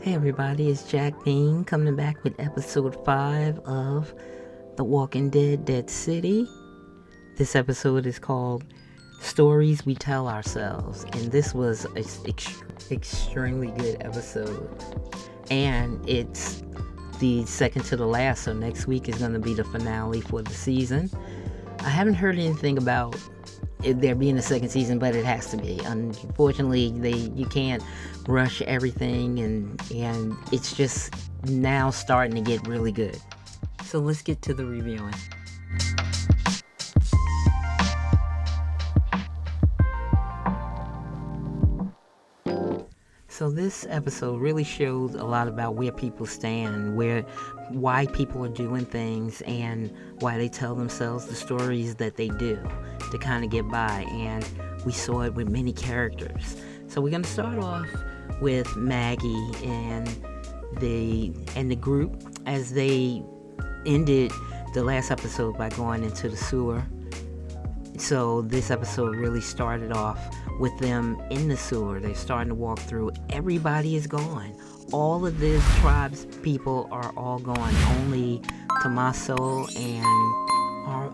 Hey everybody, it's JacqBean coming back with episode 5 of The Walking Dead Dead City. This episode is called Stories We Tell Ourselves, and this was an extremely good episode. And it's the second to the last, so next week is going to be the finale for the season. I haven't heard anything about there being a second season, but it has to be. Unfortunately, you can't rush everything, and it's just now starting to get really good. So let's get to the reviewing. So this episode really shows a lot about where people stand, why people are doing things, and why they tell themselves the stories that they do to kind of get by. And we saw it with many characters. So we're going to start off with Maggie and the group as they ended the last episode by going into the sewer. So this episode really started off with them in the sewer. They're starting to walk through. Everybody is gone. All of the tribe's people are all gone. Only Tommaso and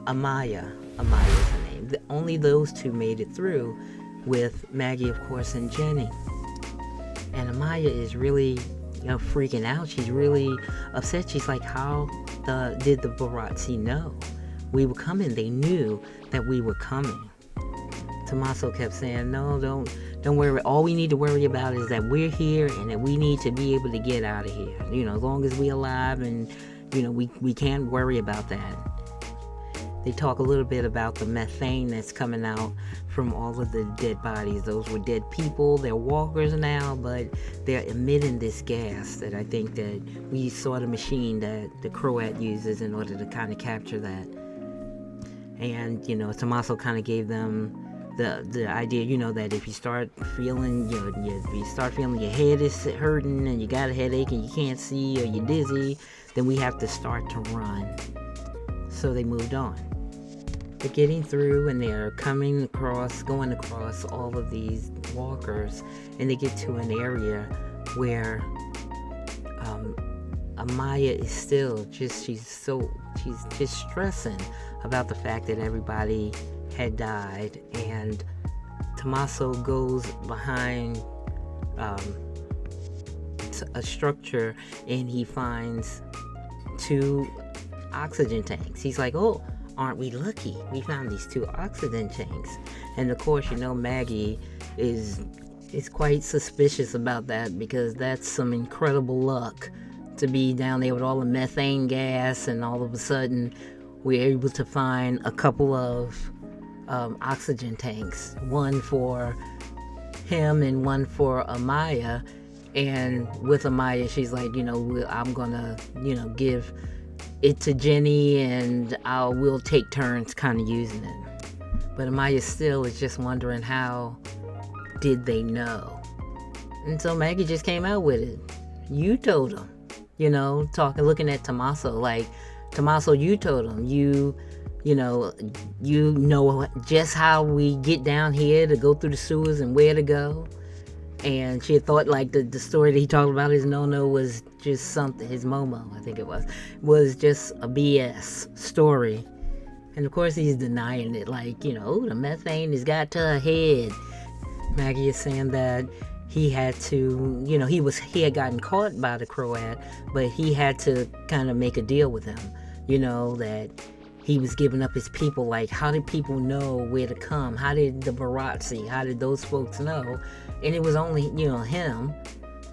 Amaya is her name. Only those two made it through, with Maggie, of course, and Jenny. And Amaya is really, freaking out. She's really upset. She's like, how did the Barazzi know we were coming? They knew that we were coming. Tommaso kept saying, no, don't worry. All we need to worry about is that we're here and that we need to be able to get out of here. As long as we're alive, and, we can't worry about that. They talk a little bit about the methane that's coming out from all of the dead bodies. Those were dead people. They're walkers now, but they're emitting this gas that I think that we saw the machine that the Croat uses in order to kind of capture that. And, Tommaso kind of gave them the idea, that if you start feeling, your head is hurting and you got a headache and you can't see or you're dizzy, then we have to start to run. So they moved on. They're getting through and they're going across all of these walkers, and they get to an area where Amaya is still she's just stressing about the fact that everybody had died. And Tommaso goes behind a structure and he finds 2 oxygen tanks. He's like, oh, aren't we lucky? We found these 2 oxygen tanks. And of course, Maggie is quite suspicious about that, because that's some incredible luck to be down there with all the methane gas, and all of a sudden we're able to find a couple of oxygen tanks, one for him and one for Amaya. And with Amaya, she's like, I'm gonna, give it to Jenny, and we'll take turns kind of using it. But Amaya still is just wondering, how did they know? And so Maggie just came out with it. You told them, looking at Tommaso like, Tommaso, you told them. You know just how we get down here to go through the sewers and where to go. And she had thought like the story that he talked about, his no-no, was just something, his Momo, I think it was just a BS story. And of course he's denying it, like, the methane has got to her head. Maggie is saying that he had to, he had gotten caught by the Croat, but he had to kind of make a deal with him, that he was giving up his people. Like, how did people know where to come? How did the Barazzi, how did those folks know? And it was only, him.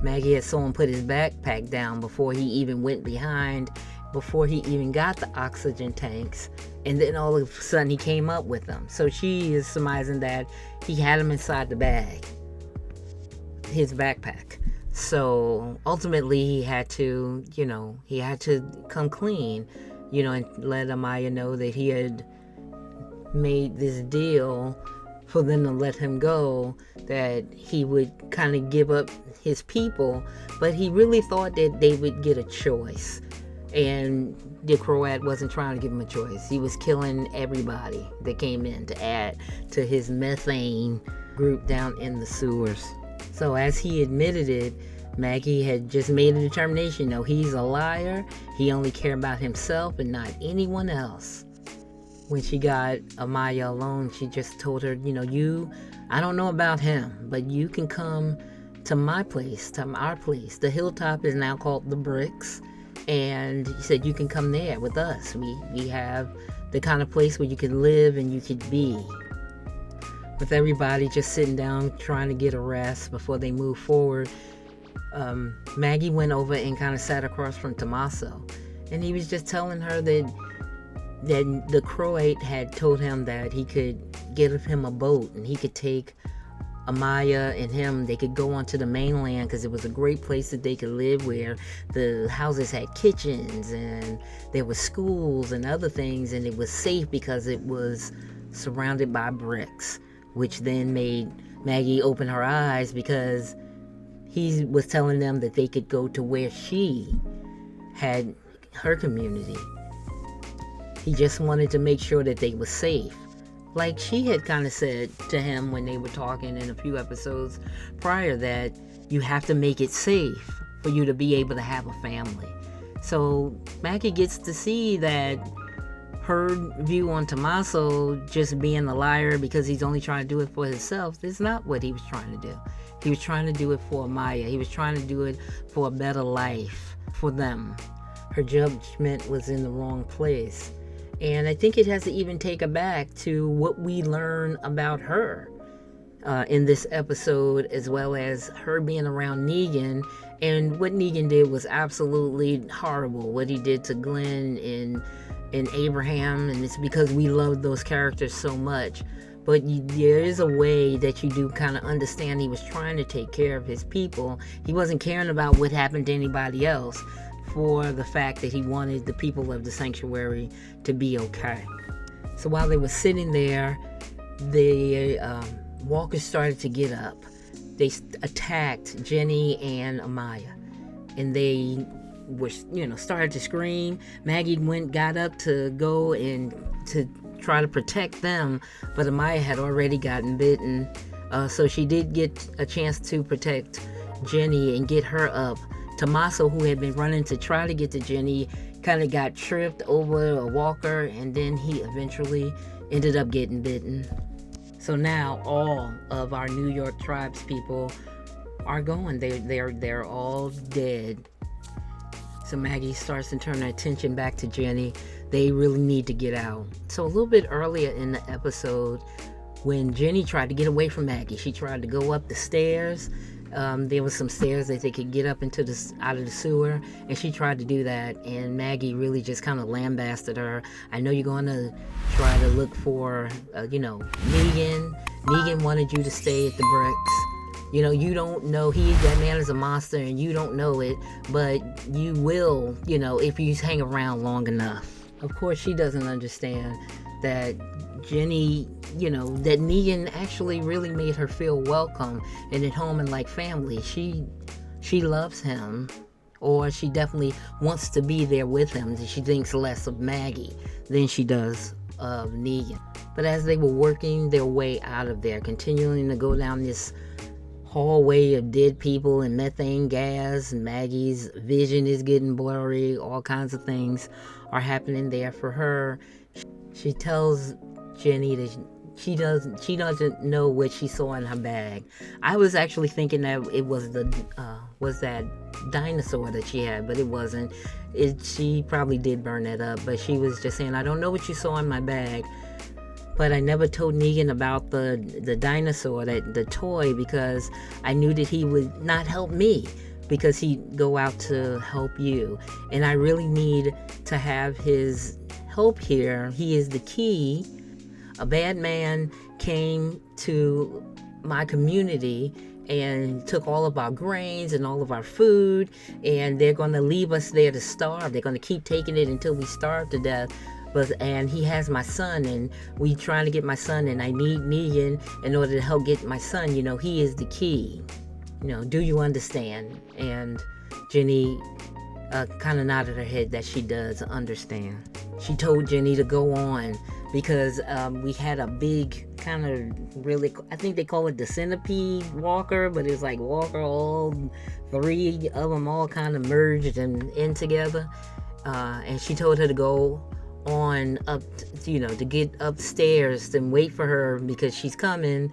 Maggie had saw him put his backpack down before he even went behind, before he even got the oxygen tanks. And then all of a sudden he came up with them. So she is surmising that he had them inside the bag, his backpack. So ultimately he had to, come clean, and let Amaya know that he had made this deal for them to let him go, that he would kind of give up his people, but he really thought that they would get a choice. And the Croat wasn't trying to give him a choice. He was killing everybody that came in to add to his methane group down in the sewers. So as he admitted it, Maggie had just made a determination. No, he's a liar. He only cared about himself and not anyone else. When she got Amaya alone, she just told her, I don't know about him, but you can come to my place, to our place. The hilltop is now called the Bricks. And he said, you can come there with us. We have the kind of place where you can live and you could be. With everybody just sitting down trying to get a rest before they move forward, Maggie went over and kind of sat across from Tommaso. And he was just telling her that the Croat had told him that he could give him a boat and he could take Amaya and him. They could go onto the mainland because it was a great place that they could live, where the houses had kitchens and there were schools and other things, and it was safe because it was surrounded by bricks, which then made Maggie open her eyes because he was telling them that they could go to where she had her community. He just wanted to make sure that they were safe. Like she had kind of said to him when they were talking in a few episodes prior, that you have to make it safe for you to be able to have a family. So Maggie gets to see that her view on Tommaso just being a liar because he's only trying to do it for himself is not what he was trying to do. He was trying to do it for Amaya. He was trying to do it for a better life for them. Her judgment was in the wrong place. And I think it has to even take her back to what we learn about her in this episode, as well as her being around Negan. And what Negan did was absolutely horrible. What he did to Glenn and Abraham, and it's because we love those characters so much. But there is a way that you do kind of understand he was trying to take care of his people. He wasn't caring about what happened to anybody else, for the fact that he wanted the people of the sanctuary to be okay. So while they were sitting there, the walkers started to get up. They attacked Jenny and Amaya, and they were, started to scream. Maggie got up to go and to try to protect them, but Amaya had already gotten bitten. So she did get a chance to protect Jenny and get her up. Tommaso, who had been running to try to get to Jenny, kind of got tripped over a walker, and then he eventually ended up getting bitten. So now all of our New York tribes people are going. They're all dead. So Maggie starts to turn her attention back to Jenny. They really need to get out. So a little bit earlier in the episode, when Jenny tried to get away from Maggie, she tried to go up the stairs. There was some stairs that they could get up out of the sewer, and she tried to do that, and Maggie really just kind of lambasted her. I know you're going to try to look for, Negan. Negan wanted you to stay at the Bricks. You don't know that man is a monster, and you don't know it, but you will, if you hang around long enough. Of course, she doesn't understand that Jenny, that Negan actually really made her feel welcome and at home and like family. She loves him, or she definitely wants to be there with him. She thinks less of Maggie than she does of Negan. But as they were working their way out of there, continuing to go down this hallway of dead people and methane gas, and Maggie's vision is getting blurry, all kinds of things are happening there for her. She tells Jenny that she doesn't know what she saw in her bag. I was actually thinking that it was that dinosaur that she had, but it wasn't. She probably did burn that up, but she was just saying, I don't know what you saw in my bag, but I never told Negan about the dinosaur, the toy, because I knew that he would not help me, because he'd go out to help you, and I really need to have his help here. He is the key. A bad man came to my community and took all of our grains and all of our food, and they're going to leave us there to starve. They're going to keep taking it until we starve to death. And he has my son, and we trying to get my son, and I need Negan in order to help get my son. He is the key. Do you understand? And Jenny kind of nodded her head that she does understand. She told Jenny to go on because we had a big kind of really, I think they call it the centipede walker, but it's like walker, all three of them all kind of merged and in together. And she told her to go on up, to get upstairs and wait for her because she's coming,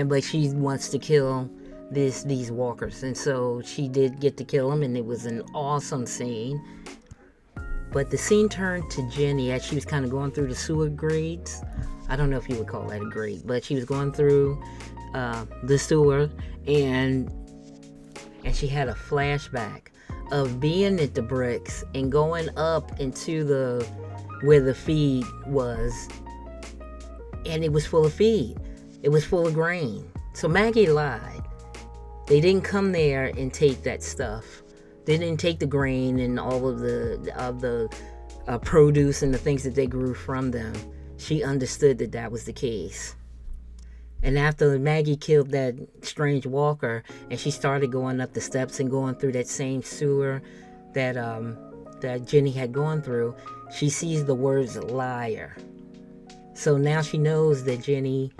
but she wants to kill these walkers. And so she did get to kill them, and it was an awesome scene. But the scene turned to Jenny as she was kind of going through the sewer grates. I don't know if you would call that a grate, but she was going through the sewer, and she had a flashback of being at the bricks and going up into where the feed was, and it was full of feed. It was full of grain. So Maggie lied. They didn't come there and take that stuff. They didn't take the grain and all of the produce and the things that they grew from them. She understood that was the case. And after Maggie killed that strange walker, and she started going up the steps and going through that same sewer that Jenny had gone through, she sees the words liar. So now she knows that Jenny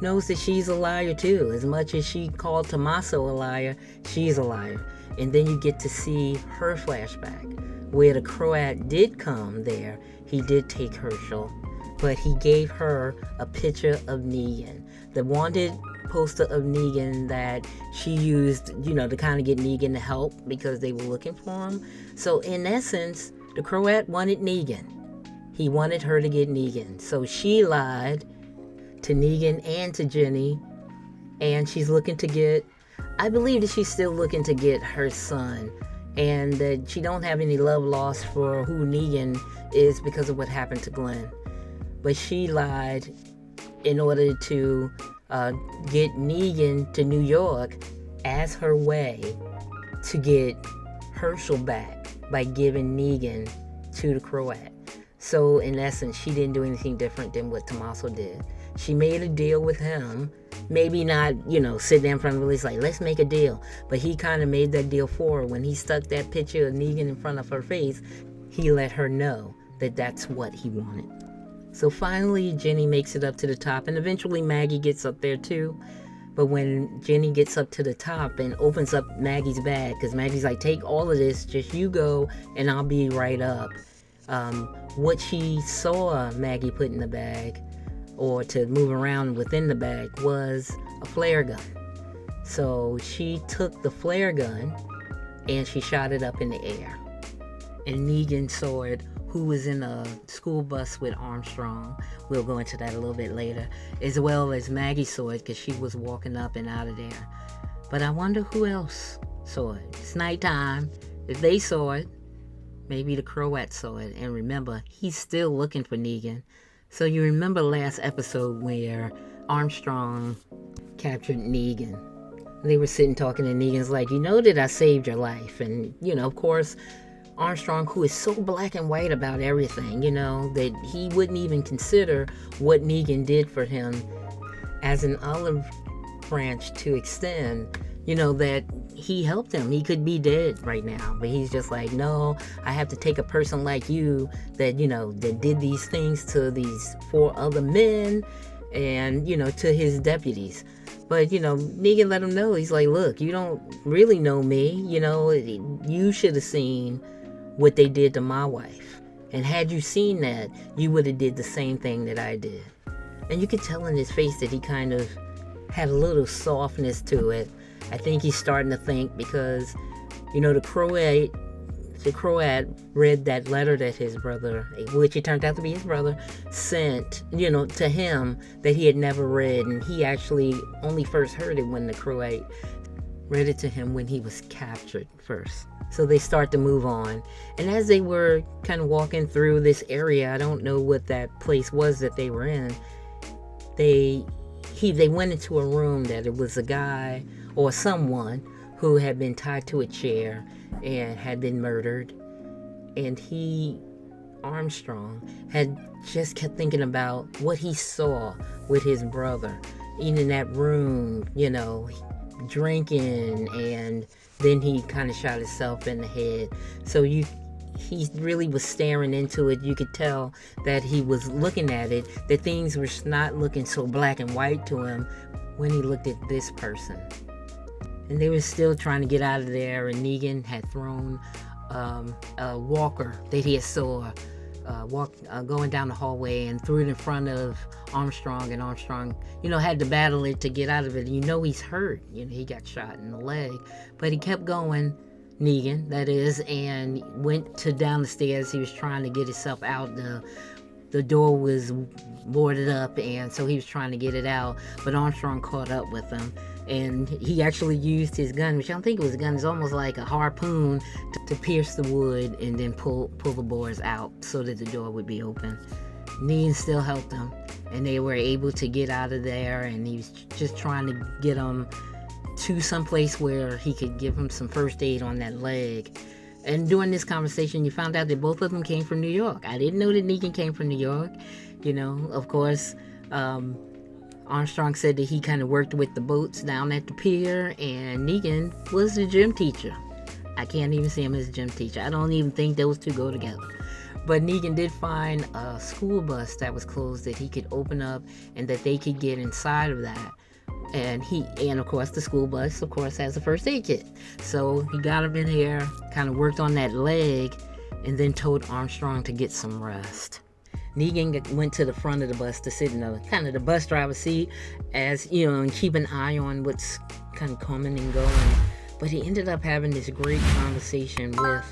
knows that she's a liar too. As much as she called Tommaso a liar, she's a liar. And then you get to see her flashback, where the Croat did come there. He did take Herschel, but he gave her a picture of Negan, the wanted poster of Negan that she used, to kind of get Negan to help because they were looking for him. So in essence, the Croat wanted Negan. He wanted her to get Negan. So she lied to Negan and to Jenny, and she's looking to get, I believe that she's still looking to get her son, and that she don't have any love lost for who Negan is because of what happened to Glenn. But she lied in order to get Negan to New York as her way to get Herschel back by giving Negan to the Croat. So in essence, she didn't do anything different than what Tommaso did. She made a deal with him. Maybe not, sit there in front of Lily's like, let's make a deal. But he kind of made that deal for her. When he stuck that picture of Negan in front of her face, he let her know that that's what he wanted. So finally, Jenny makes it up to the top, and eventually Maggie gets up there too. But when Jenny gets up to the top and opens up Maggie's bag, because Maggie's like, take all of this, just you go, and I'll be right up. What she saw Maggie put in the bag, or to move around within the bag, was a flare gun. So she took the flare gun and she shot it up in the air. And Negan saw it, who was in a school bus with Armstrong. We'll go into that a little bit later. As well as Maggie saw it because she was walking up and out of there. But I wonder who else saw it. It's nighttime. If they saw it, maybe the Croat saw it. And remember, he's still looking for Negan. So you remember last episode where Armstrong captured Negan. They were sitting talking and Negan's like, that I saved your life. And, of course, Armstrong, who is so black and white about everything, that he wouldn't even consider what Negan did for him as an olive branch to extend, that he helped him. He could be dead right now, but he's just like, no, I have to take a person like you that, that did these things to these 4 other men and, to his deputies. But, Negan let him know. He's like, look, you don't really know me. You should have seen what they did to my wife. And had you seen that, you would have did the same thing that I did. And you could tell in his face that he kind of had a little softness to it. I think he's starting to think because, the Croat read that letter that his brother, which it turned out to be his brother, sent, to him that he had never read. And he actually only first heard it when the Croat read it to him when he was captured first. So they start to move on. And as they were kind of walking through this area, I don't know what that place was that they were in, they went into a room that it was a guy or someone who had been tied to a chair and had been murdered. And Armstrong, had just kept thinking about what he saw with his brother in that room, drinking, and then he kind of shot himself in the head. So he really was staring into it. You could tell that he was looking at it, that things were not looking so black and white to him when he looked at this person. And they were still trying to get out of there, and Negan had thrown a walker that he had saw going down the hallway and threw it in front of Armstrong, and Armstrong, had to battle it to get out of it. He's hurt. He got shot in the leg, but he kept going, Negan, that is, and went down the stairs. He was trying to get himself out. The door was boarded up, and so he was trying to get it out, but Armstrong caught up with him, and he actually used his gun, which I don't think it was a gun, it's almost like a harpoon, to pierce the wood and then pull the boards out so that the door would be open. Negan still helped him, and they were able to get out of there, and he was just trying to get him to someplace where he could give him some first aid on that leg. And during this conversation, you found out that both of them came from New York. I didn't know that Negan came from New York. Of course, Armstrong said that he kind of worked with the boats down at the pier, and Negan was a gym teacher. I can't even see him as a gym teacher. I don't even think those two go together. But Negan did find a school bus that was closed that he could open up and that they could get inside of that. And of course the school bus, of course, has a first aid kit. So he got him in here, kind of worked on that leg, and then told Armstrong to get some rest. Negan went to the front of the bus to sit in the bus driver's seat, and keep an eye on what's kind of coming and going. But he ended up having this great conversation with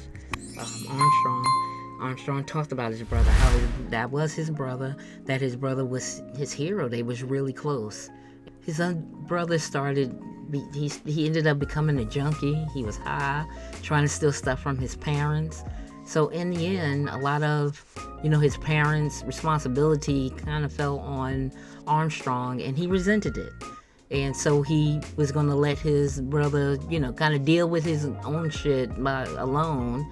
Armstrong. Armstrong talked about his brother, how that was his brother, that his brother was his hero. They was really close. His brother he ended up becoming a junkie. He was high, trying to steal stuff from his parents. So in the end, a lot of, his parents' responsibility kind of fell on Armstrong, and he resented it. And so he was going to let his brother, kind of deal with his own shit alone.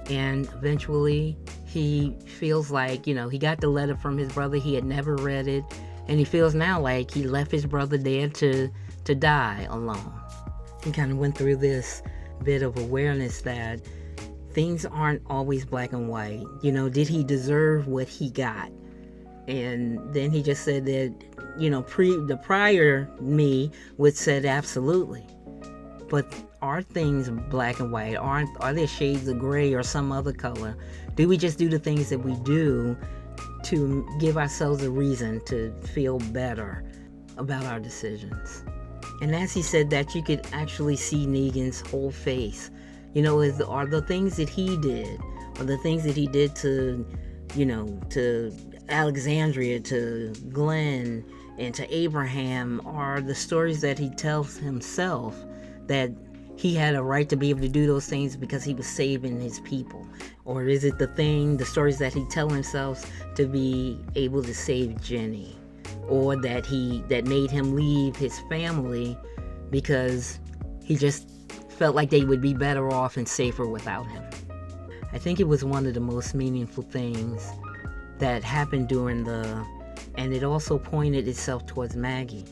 And eventually he feels like, he got the letter from his brother. He had never read it. And he feels now like he left his brother there to die alone. He kind of went through this bit of awareness that things aren't always black and white. Did he deserve what he got? And then he just said that, the prior me would said absolutely. But are things black and white? Are there shades of gray or some other color? Do we just do the things that we do to give ourselves a reason to feel better about our decisions? And as he said that, you could actually see Negan's whole face. Are the things that he did, or the things that he did to Alexandria, to Glenn, and to Abraham, are the stories that he tells himself that he had a right to be able to do those things because he was saving his people? Or is it the stories that he tells himself to be able to save Jenny? Or that made him leave his family because he just felt like they would be better off and safer without him? I think it was one of the most meaningful things that happened and it also pointed itself towards Maggie,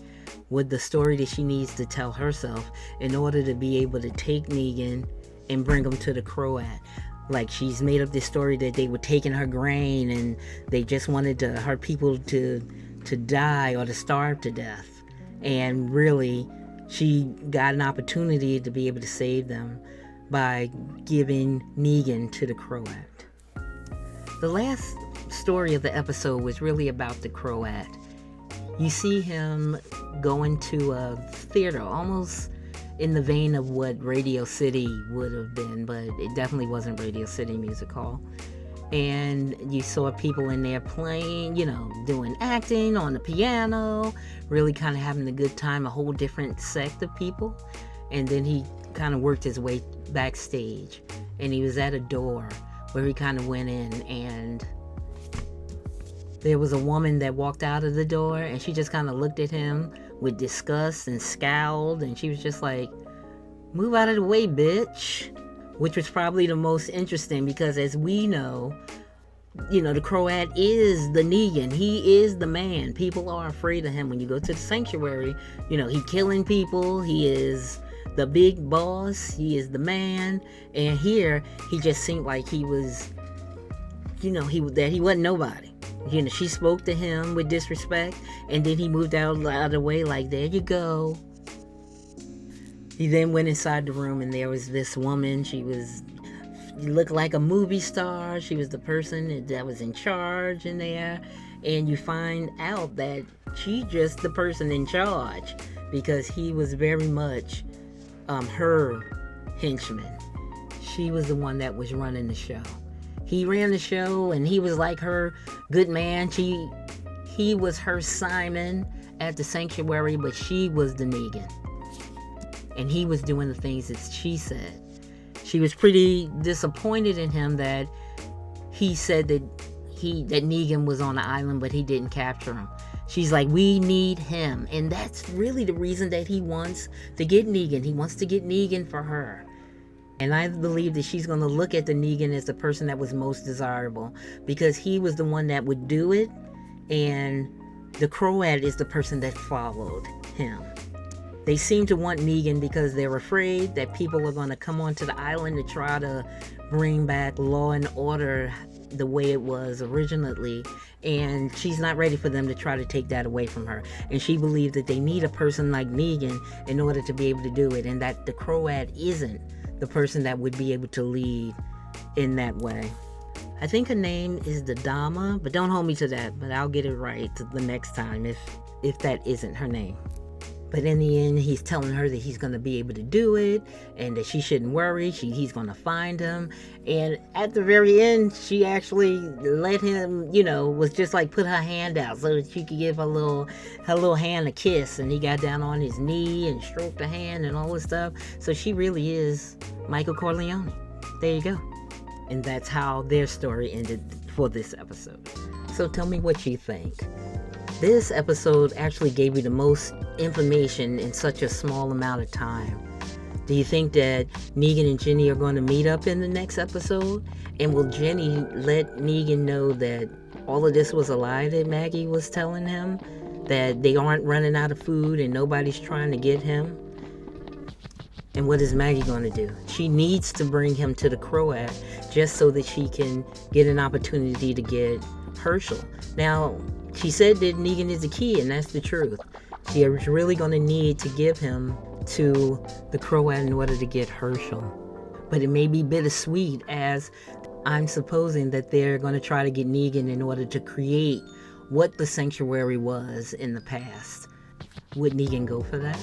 with the story that she needs to tell herself in order to be able to take Negan and bring him to the Croat. Like, she's made up this story that they were taking her grain and they just wanted her people to die or to starve to death. And really, she got an opportunity to be able to save them by giving Negan to the Croat. The last story of the episode was really about the Croat. You see him going to a theater, almost in the vein of what Radio City would have been, but it definitely wasn't Radio City Music Hall. And you saw people in there playing, doing acting on the piano, really kind of having a good time, a whole different sect of people. And then he kind of worked his way backstage, and he was at a door where he kind of went in, and there was a woman that walked out of the door, and she just kind of looked at him with disgust and scowled, and she was just like, "Move out of the way, bitch." Which was probably the most interesting, because as we know, the Croat is the Negan. He is the man. People are afraid of him. When you go to the sanctuary, he killing people. He is the big boss. He is the man. And here, he just seemed like he was, that he wasn't nobody. She spoke to him with disrespect, and then he moved out of the way like, there you go. He then went inside the room, and there was this woman. She looked like a movie star. She was the person that was in charge in there. And you find out that she's just the person in charge, because he was very much her henchman. She was the one that was running the show. He ran the show, and he was like her good man. He was her Simon at the sanctuary, but she was the Negan. And he was doing the things that she said. She was pretty disappointed in him that he said that Negan was on the island, but he didn't capture him. She's like, we need him. And that's really the reason that he wants to get Negan. He wants to get Negan for her. And I believe that she's going to look at the Negan as the person that was most desirable, because he was the one that would do it, and the Croat is the person that followed him. They seem to want Negan because they're afraid that people are going to come onto the island to try to bring back law and order the way it was originally, and she's not ready for them to try to take that away from her. And she believes that they need a person like Negan in order to be able to do it, and that the Croat isn't the person that would be able to lead in that way. I think her name is the Dama, but don't hold me to that, but I'll get it right the next time if that isn't her name. But in the end, he's telling her that he's going to be able to do it, and that she shouldn't worry. He's going to find him. And at the very end, she actually let him, was just like put her hand out so that she could give her little hand a kiss. And he got down on his knee and stroked her hand and all this stuff. So she really is Michael Corleone. There you go. And that's how their story ended for this episode. So tell me what you think. This episode actually gave you the most information in such a small amount of time. Do you think that Negan and Jenny are going to meet up in the next episode? And will Jenny let Negan know that all of this was a lie that Maggie was telling him? That they aren't running out of food and nobody's trying to get him? And what is Maggie going to do? She needs to bring him to the Croat just so that she can get an opportunity to get Herschel. Now, she said that Negan is the key, and that's the truth. She is really going to need to give him to the Croat in order to get Herschel. But it may be bittersweet, as I'm supposing that they're going to try to get Negan in order to create what the sanctuary was in the past. Would Negan go for that?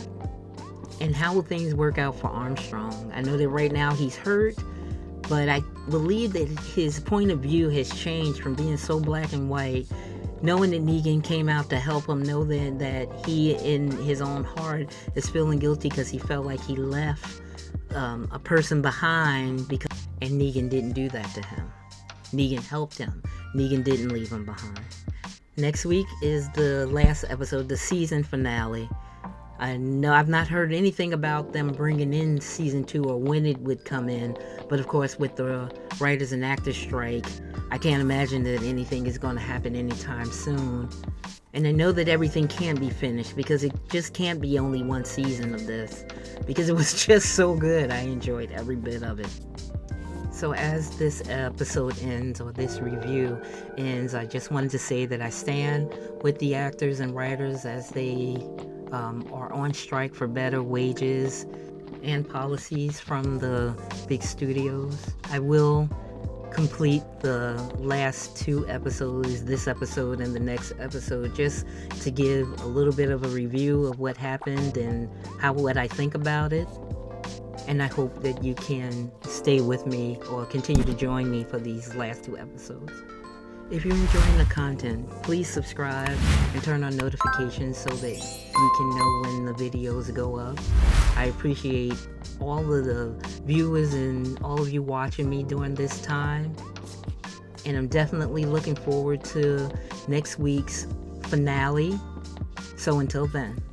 And how will things work out for Armstrong? I know that right now he's hurt, but I believe that his point of view has changed from being so black and white, knowing that Negan came out to help him, know that he in his own heart is feeling guilty because he felt like he left a person behind, and Negan didn't do that to him. Negan helped him. Negan didn't leave him behind. Next week is the last episode, the season finale. I know I've not heard anything about them bringing in season 2 or when it would come in, but of course with the writers and actors strike, I can't imagine that anything is going to happen anytime soon. And I know that everything can't be finished because it just can't be only one season of this, because it was just so good. I enjoyed every bit of it. So as this episode ends, or this review ends, I just wanted to say that I stand with the actors and writers as they are on strike for better wages and policies from the big studios. I will complete the last 2 episodes, this episode and the next episode, just to give a little bit of a review of what happened and what I think about it. And I hope that you can stay with me or continue to join me for these last 2 episodes. If you're enjoying the content, please subscribe and turn on notifications so that you can know when the videos go up. I appreciate all of the viewers and all of you watching me during this time. And I'm definitely looking forward to next week's finale. So until then.